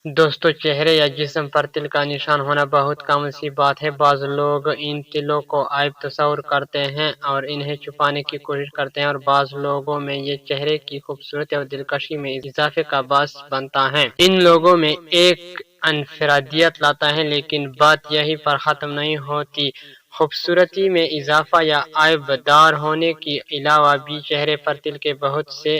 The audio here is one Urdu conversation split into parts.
دوستو چہرے یا جسم پر تل کا نشان ہونا بہت کامن سی بات ہے۔ بعض لوگ ان تلوں کو عیب تصور کرتے ہیں اور انہیں چھپانے کی کوشش کرتے ہیں، اور بعض لوگوں میں یہ چہرے کی خوبصورتی اور دلکشی میں اضافے کا باعث بنتا ہے۔ ان لوگوں میں ایک انفرادیت لاتا ہے، لیکن بات یہیں پر ختم نہیں ہوتی۔ خوبصورتی میں اضافہ یا عیب دار ہونے کے علاوہ بھی چہرے پر تل کے بہت سے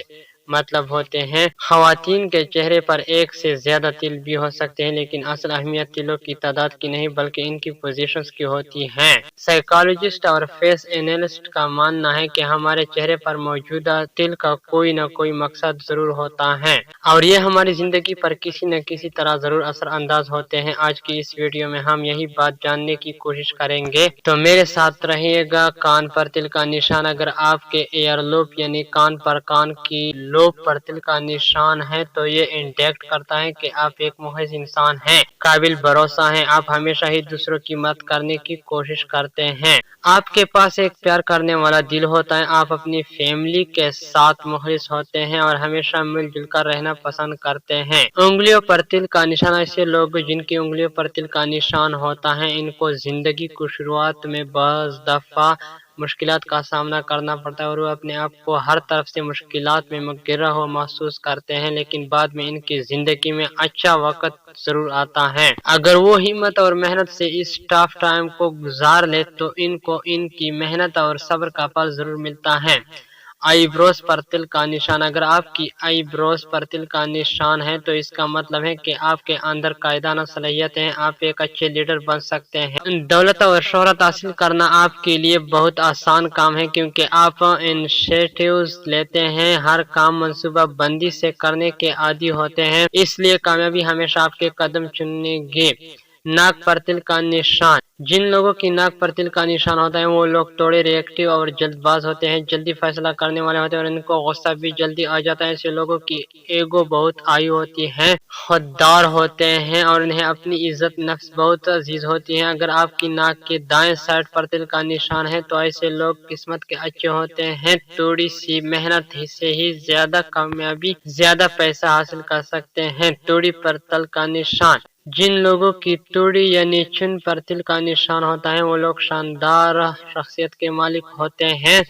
مطلب ہوتے ہیں۔ خواتین کے چہرے پر ایک سے زیادہ تل بھی ہو سکتے ہیں، لیکن اصل اہمیت تلوں کی تعداد کی نہیں بلکہ ان کی پوزیشنز کی ہوتی ہے۔ سائیکالوجسٹ اور فیس اینالسٹ کا ماننا ہے کہ ہمارے چہرے پر موجودہ تل کا کوئی نہ کوئی مقصد ضرور ہوتا ہے، اور یہ ہماری زندگی پر کسی نہ کسی طرح ضرور اثر انداز ہوتے ہیں۔ آج کی اس ویڈیو میں ہم یہی بات جاننے کی کوشش کریں گے، تو میرے ساتھ رہیے گا۔ کان پر تل کا نشان۔ اگر آپ کے ایئر لوب یعنی کان کی لوب پر تل کا نشان ہے تو یہ انڈیکیٹ کرتا ہے کہ آپ ایک محض انسان ہیں، قابل بھروسہ ہیں۔ آپ ہمیشہ ہی دوسروں کی مدد کرنے کی کوشش کرتے ہیں، آپ کے پاس ایک پیار کرنے والا دل ہوتا ہے، آپ اپنی فیملی کے ساتھ مخلص ہوتے ہیں اور ہمیشہ مل جل کر رہنا پسند کرتے ہیں۔ انگلیوں پر تل کا نشان۔ ایسے لوگ جن کی انگلیوں پر تل کا نشان ہوتا ہے، ان کو زندگی کو شروعات میں بعض دفعہ مشکلات کا سامنا کرنا پڑتا ہے، اور وہ اپنے آپ کو ہر طرف سے مشکلات میں گھرا ہوا محسوس کرتے ہیں، لیکن بعد میں ان کی زندگی میں اچھا وقت ضرور آتا ہے۔ اگر وہ ہمت اور محنت سے اس ٹف ٹائم کو گزار لے تو ان کو ان کی محنت اور صبر کا پھل ضرور ملتا ہے۔ آئی بروز پر تل کا نشان۔ اگر آپ کی آئی بروز پر تل کا نشان ہے تو اس کا مطلب ہے کہ آپ کے اندر قائدانہ صلاحیتیں ہیں، آپ ایک اچھے لیڈر بن سکتے ہیں۔ دولت اور شہرت حاصل کرنا آپ کے لیے بہت آسان کام ہے، کیونکہ آپ انیشیٹیوز لیتے ہیں، ہر کام منصوبہ بندی سے کرنے کے عادی ہوتے ہیں، اس لیے کامیابی ہمیشہ آپ کے قدم چنیں گے۔ ناک پر تل کا نشان۔ جن لوگوں کی ناک پر تل کا نشان ہوتا ہے وہ لوگ تھوڑے ری ایکٹیو اور جلد باز ہوتے ہیں، جلدی فیصلہ کرنے والے ہوتے ہیں اور ان کو غصہ بھی جلدی آ جاتا ہے۔ ایسے لوگوں کی ایگو بہت ہائی ہوتی ہے، خوددار ہوتے ہیں اور انہیں اپنی عزت نفس بہت عزیز ہوتی ہے۔ اگر آپ کی ناک کے دائیں سائڈ پر تل کا نشان ہے تو ایسے لوگ قسمت کے اچھے ہوتے ہیں، تھوڑی سی محنت سے ہی زیادہ کامیابی، زیادہ پیسہ حاصل کر سکتے ہیں۔ توڑی پر تل کا نشان۔ جن لوگوں کی توڑی یعنی چن پر تل کا نشان ہوتا ہے وہ لوگ شاندار شخصیت کے مالک ہوتے ہیں،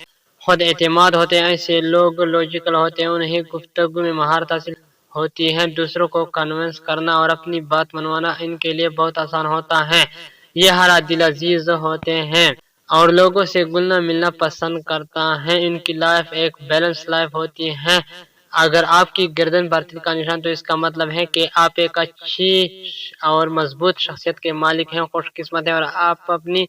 خود اعتماد ہوتے ہیں۔ ایسے لوگ لاجیکل ہوتے ہیں، انہیں گفتگو میں مہارت حاصل ہوتی ہے، دوسروں کو کنونس کرنا اور اپنی بات منوانا ان کے لیے بہت آسان ہوتا ہے۔ یہ ہرا دل عزیز ہوتے ہیں اور لوگوں سے گلنا ملنا پسند کرتا ہے، ان کی لائف ایک بیلنس لائف ہوتی ہے۔ اگر آپ کی گردن پر تل کا نشان تو اس کا مطلب ہے کہ آپ ایک اچھی اور مضبوط شخصیت کے مالک ہیں، خوش قسمت ہیں، اور آپ اپنی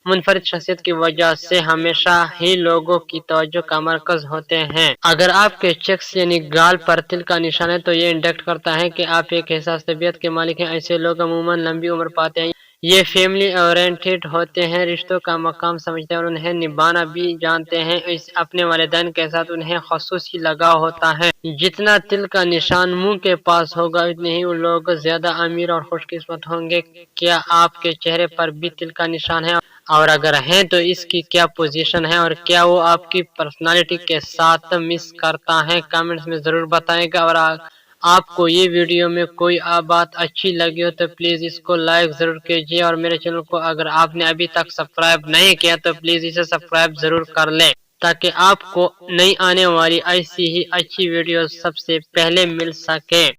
منفرد شخصیت کی وجہ سے ہمیشہ ہی لوگوں کی توجہ کا مرکز ہوتے ہیں۔ اگر آپ کے چیکس یعنی گال پر تل کا نشان ہے تو یہ انڈیکیٹ کرتا ہے کہ آپ ایک حساس طبیعت کے مالک ہیں۔ ایسے لوگ عموماً لمبی عمر پاتے ہیں، یہ فیملی اورینٹڈ ہوتے ہیں، رشتوں کا مقام سمجھتے ہیں اور انہیں نبھانا بھی جانتے ہیں۔ اپنے والدین کے ساتھ انہیں خصوصی لگاؤ ہوتا ہے۔ جتنا تل کا نشان منہ کے پاس ہوگا اتنے ہی لوگ زیادہ امیر اور خوش قسمت ہوں گے۔ کیا آپ کے چہرے پر بھی تل کا نشان ہے، اور اگر ہیں تو اس کی کیا پوزیشن ہے اور کیا وہ آپ کی پرسنالٹی کے ساتھ میچ کرتا ہے؟ کامنٹس میں ضرور بتائیں گا۔ اور آپ کو یہ ویڈیو میں کوئی بات اچھی لگی ہو تو پلیز اس کو لائک ضرور کیجیے، اور میرے چینل کو اگر آپ نے ابھی تک سبسکرائب نہیں کیا تو پلیز اسے سبسکرائب ضرور کر لیں، تاکہ آپ کو نئی آنے والی ایسی ہی اچھی ویڈیوز سب سے پہلے مل سکے۔